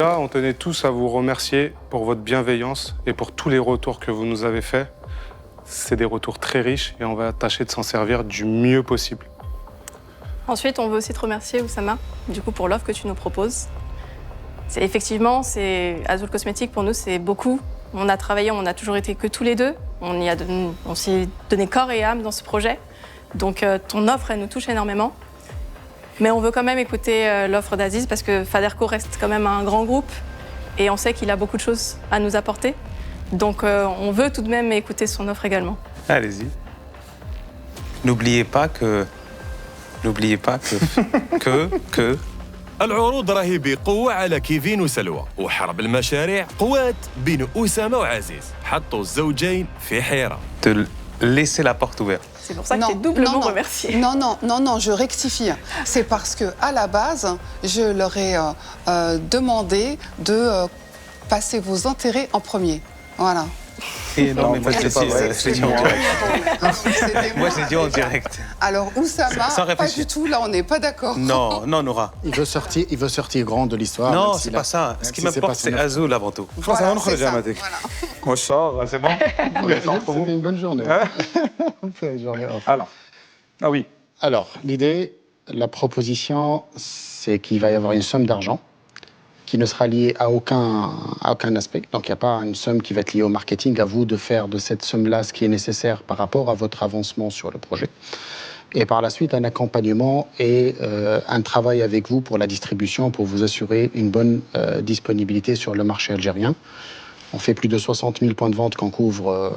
Là, on tenait tous à vous remercier pour votre bienveillance et pour tous les retours que vous nous avez faits. C'est des retours très riches et on va tâcher de s'en servir du mieux possible. Ensuite, on veut aussi te remercier, Oussama, du coup, pour l'offre que tu nous proposes. Effectivement, Azul Cosmétiques, pour nous, c'est beaucoup. On a travaillé, on a toujours été que tous les deux. On s'est donné corps et âme dans ce projet. Donc, ton offre, elle nous touche énormément. Mais on veut quand même écouter l'offre d'Aziz parce que Faderco reste quand même un grand groupe et on sait qu'il a beaucoup de choses à nous apporter. Donc on veut tout de même écouter son offre également. Allez-y. N'oubliez pas que العروض راهي بقوة على كيفين وسلوى وحرب المشاريع قوات بين أسامة وعزيز حطوا الزوجين في حيرة de laisser la porte ouverte. C'est pour ça que tu es doublement remercié. Non, je rectifie. C'est parce qu'à la base, je leur ai demandé de passer vos intérêts en premier. Voilà. Et non, mais moi, je l'ai dit en direct. Moi, Moi, j'ai dit en direct. Alors, Oussama, Sans pas réfléchir. du tout, là, on n'est pas d'accord. Non, Nora. Il veut sortir grand de l'histoire. Non, même c'est s'il pas a- ça. même Ce qui si c'est m'importe, pas c'est son offre. Azul avant tout. Voilà, c'est ça. Voilà. Moi, je sors, c'est bon. C'était une bonne journée. Alors, ah oui. Alors, l'idée, la proposition, c'est qu'il va y avoir une somme d'argent qui ne sera liée à aucun aspect. Donc, il n'y a pas une somme qui va être liée au marketing. À vous de faire de cette somme-là ce qui est nécessaire par rapport à votre avancement sur le projet. Et par la suite, un accompagnement et un travail avec vous pour la distribution, pour vous assurer une bonne disponibilité sur le marché algérien. On fait plus de 60 000 points de vente qu'on couvre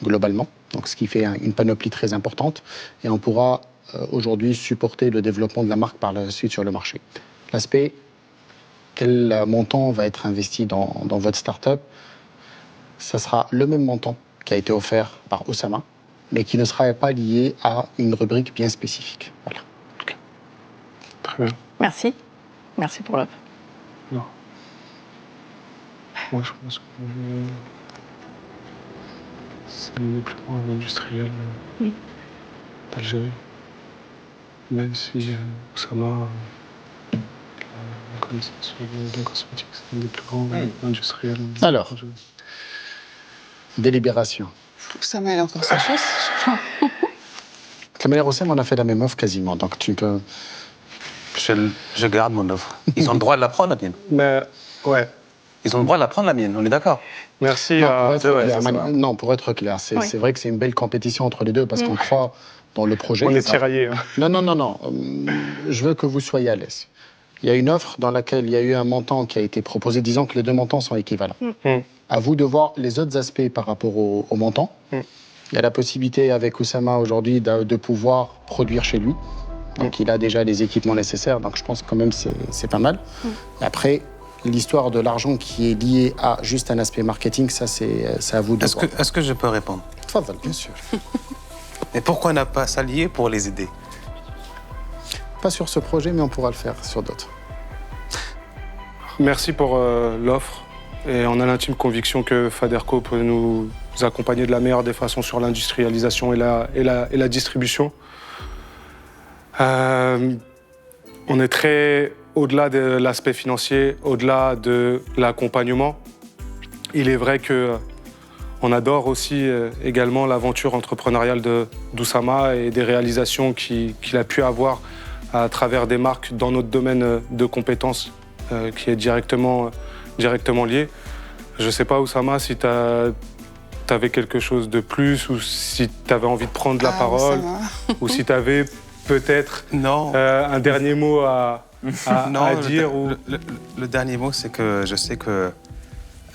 globalement, donc ce qui fait une panoplie très importante. Et on pourra aujourd'hui supporter le développement de la marque par la suite sur le marché. L'aspect, quel montant va être investi dans votre start-up, ça sera le même montant qui a été offert par Oussama, mais qui ne sera pas lié à une rubrique bien spécifique. Voilà. Très bien. Merci. Merci pour l'offre. Non. Moi, je pense que c'est l'un des plus grands industriels d'Algérie. Même si Oussama, la connaissance sur le cosmétique, c'est l'un des plus grands industriels. Alors. Délibération. Oussama, elle a encore sa chance. De la manière Oussama, on a fait la même offre quasiment, donc tu peux... Je garde mon offre. Ils ont le droit de la prendre, la mienne. Mais, ouais. Ils ont le droit de la prendre, la mienne, on est d'accord. Merci. Non, pour être clair, c'est vrai que c'est une belle compétition entre les deux parce qu'on croit dans le projet. On est tiraillés. Hein. Non. Je veux que vous soyez à l'aise. Il y a une offre dans laquelle il y a eu un montant qui a été proposé, disant que les deux montants sont équivalents. À vous de voir les autres aspects par rapport au montant. Il y a la possibilité avec Oussama aujourd'hui de pouvoir produire chez lui. Donc il a déjà les équipements nécessaires, donc je pense quand même que c'est pas mal. Après, l'histoire de l'argent qui est liée à juste un aspect marketing, ça c'est à vous de voir. Est-ce que je peux répondre? Tfadal, bien sûr. Mais pourquoi on n'a pas s'allier pour les aider? Pas sur ce projet, mais on pourra le faire sur d'autres. Merci pour l'offre. Et on a l'intime conviction que Faderco peut nous accompagner de la meilleure des façons sur l'industrialisation et la distribution. On est très au-delà de l'aspect financier, au-delà de l'accompagnement. Il est vrai qu'on adore aussi également l'aventure entrepreneuriale d'Oussama et des réalisations qu'il a pu avoir à travers des marques dans notre domaine de compétences qui est directement lié. Je ne sais pas, Oussama, si tu avais quelque chose de plus ou si tu avais envie de prendre la parole ou si tu avais peut-être un dernier mot à dire. Le dernier mot, c'est que je sais que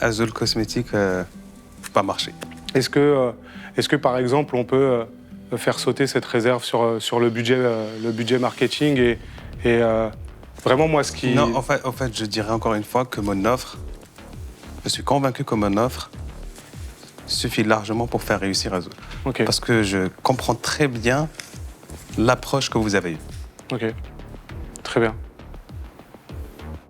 Azul Cosmétiques ne peut pas marcher. Est-ce que, par exemple, on peut faire sauter cette réserve sur le budget marketing et vraiment, moi, ce qui... Non, en fait, je dirais encore une fois que mon offre, je suis convaincu que mon offre suffit largement pour faire réussir Azul. Okay. Parce que je comprends très bien l'approche que vous avez eue. Ok, très bien.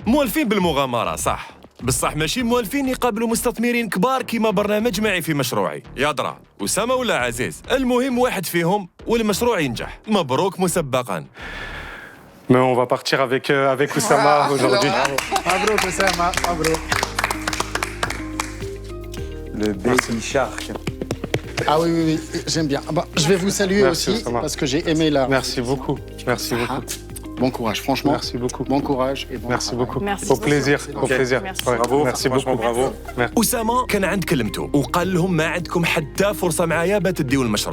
موالفين بالمغامرة صح بصح ماشي موالفين يقابلوا مستثمرين كبار كيما برنامج معي في مشروعي يا درا أسامة ولا عزيز المهم واحد فيهم والمشروع ينجح مبروك مسبقا Mais on va partir avec Oussama aujourd'hui. Bravo, Oussama, bravo. Le Baby Shark. Ah oui, oui, oui, j'aime bien. Ah bah, je vais vous saluer Merci, aussi Oussama. parce que j'ai aimé la... Merci beaucoup. Merci beaucoup. Bon courage, franchement. Merci beaucoup. Bon courage et bon Merci travail. beaucoup. Merci Au beaucoup. plaisir. Au plaisir. Merci. Ouais, Bravo, merci franchement, beaucoup. bravo. أسامة كان عند كلمته وقال لهم ما عندكم حتى فرصة معايا باش تديو المشروع